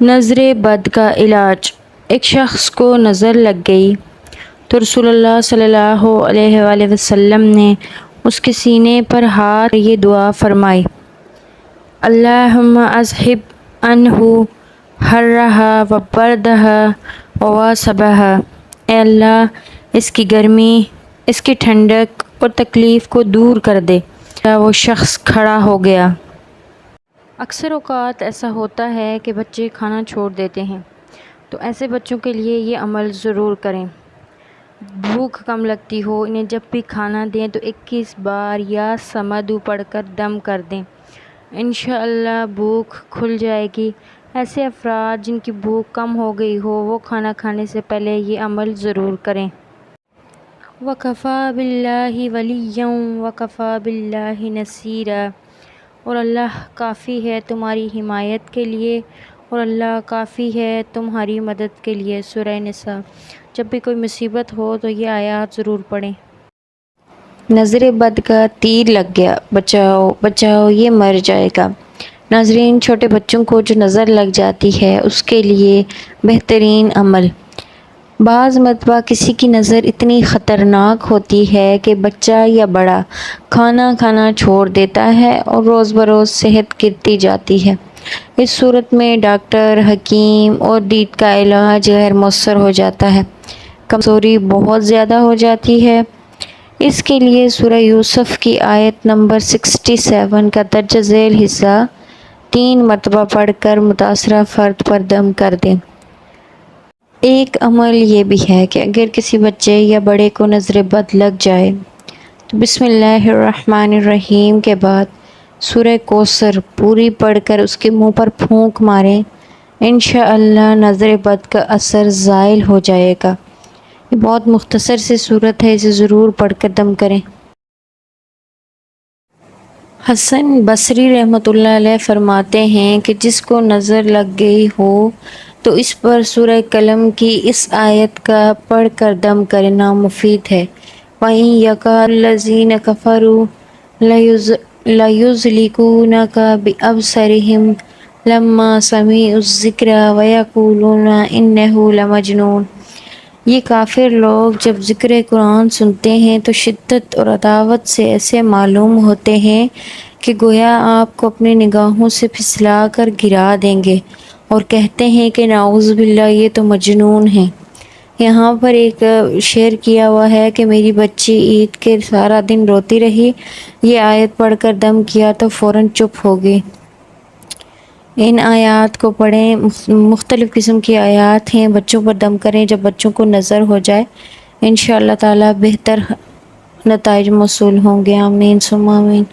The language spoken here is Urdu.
نظر بد کا علاج۔ ایک شخص کو نظر لگ گئی تو رسول اللہ صلی اللہ علیہ وآلہ وسلم نے اس کے سینے پر ہاتھ یہ دعا فرمائی: اللہم اذہب عنہ حرہا و بردہا و وصبہا۔ اے اللہ، اس کی گرمی، اس کی ٹھنڈک اور تکلیف کو دور کر دے۔ وہ شخص کھڑا ہو گیا۔ اکثر اوقات ایسا ہوتا ہے کہ بچے کھانا چھوڑ دیتے ہیں، تو ایسے بچوں کے لیے یہ عمل ضرور کریں۔ بھوک کم لگتی ہو، انہیں جب بھی کھانا دیں تو 21 بار یا صمد پڑھ کر دم کر دیں، انشاءاللہ بھوک کھل جائے گی۔ ایسے افراد جن کی بھوک کم ہو گئی ہو، وہ کھانا کھانے سے پہلے یہ عمل ضرور کریں۔ وَكَفَى بِاللَّهِ وَلِيًّا وَكَفَى بِاللَّهِ نَصِيرًا۔ اور اللہ کافی ہے تمہاری حمایت کے لیے، اور اللہ کافی ہے تمہاری مدد کے لیے۔ سورہ نساء۔ جب بھی کوئی مصیبت ہو تو یہ آیات ضرور پڑھیں۔ نظر بد کا تیر لگ گیا، بچاؤ بچاؤ یہ مر جائے گا۔ ناظرین، چھوٹے بچوں کو جو نظر لگ جاتی ہے اس کے لیے بہترین عمل۔ بعض مرتبہ کسی کی نظر اتنی خطرناک ہوتی ہے کہ بچہ یا بڑا کھانا کھانا چھوڑ دیتا ہے اور روز بروز صحت گرتی جاتی ہے۔ اس صورت میں ڈاکٹر، حکیم اور دید کا علاج غیر مؤثر ہو جاتا ہے، کمزوری بہت زیادہ ہو جاتی ہے۔ اس کے لیے سورہ یوسف کی آیت نمبر 67 کا درج ذیل حصہ 3 مرتبہ پڑھ کر متاثرہ فرد پر دم کر دیں۔ ایک عمل یہ بھی ہے کہ اگر کسی بچے یا بڑے کو نظر بد لگ جائے تو بسم اللہ الرحمن الرحیم کے بعد سورہ کوثر پوری پڑھ کر اس کے منہ پر پھونک ماریں، انشاءاللہ نظر بد کا اثر زائل ہو جائے گا۔ یہ بہت مختصر سی صورت ہے، اسے ضرور پڑھ کر دم کریں۔ حسن بصری رحمۃ اللہ علیہ فرماتے ہیں کہ جس کو نظر لگ گئی ہو تو اس پر سورہ قلم کی اس آیت کا پڑھ کر دم کرنا مفید ہے۔ وَإِن يَكَادُ الَّذِينَ كَفَرُوا لَيُزْلِقُونَكَ بِأَبْصَارِهِمْ لَمَّا سَمِعُوا الذِّكْرَ وَيَقُولُونَ إِنَّهُ لَمَجْنُونٌ۔ یہ کافر لوگ جب ذکر قرآن سنتے ہیں تو شدت اور عداوت سے ایسے معلوم ہوتے ہیں کہ گویا آپ کو اپنی نگاہوں سے پھسلا کر گرا دیں گے، اور کہتے ہیں کہ نعوذ باللہ یہ تو مجنون ہیں۔ یہاں پر ایک شعر کیا ہوا ہے کہ میری بچی عید کے سارا دن روتی رہی، یہ آیت پڑھ کر دم کیا تو فوراً چپ ہو گئی۔ ان آیات کو پڑھیں، مختلف قسم کی آیات ہیں، بچوں پر دم کریں جب بچوں کو نظر ہو جائے، انشاءاللہ تعالی بہتر نتائج موصول ہوں گے۔ آمین ثم آمین۔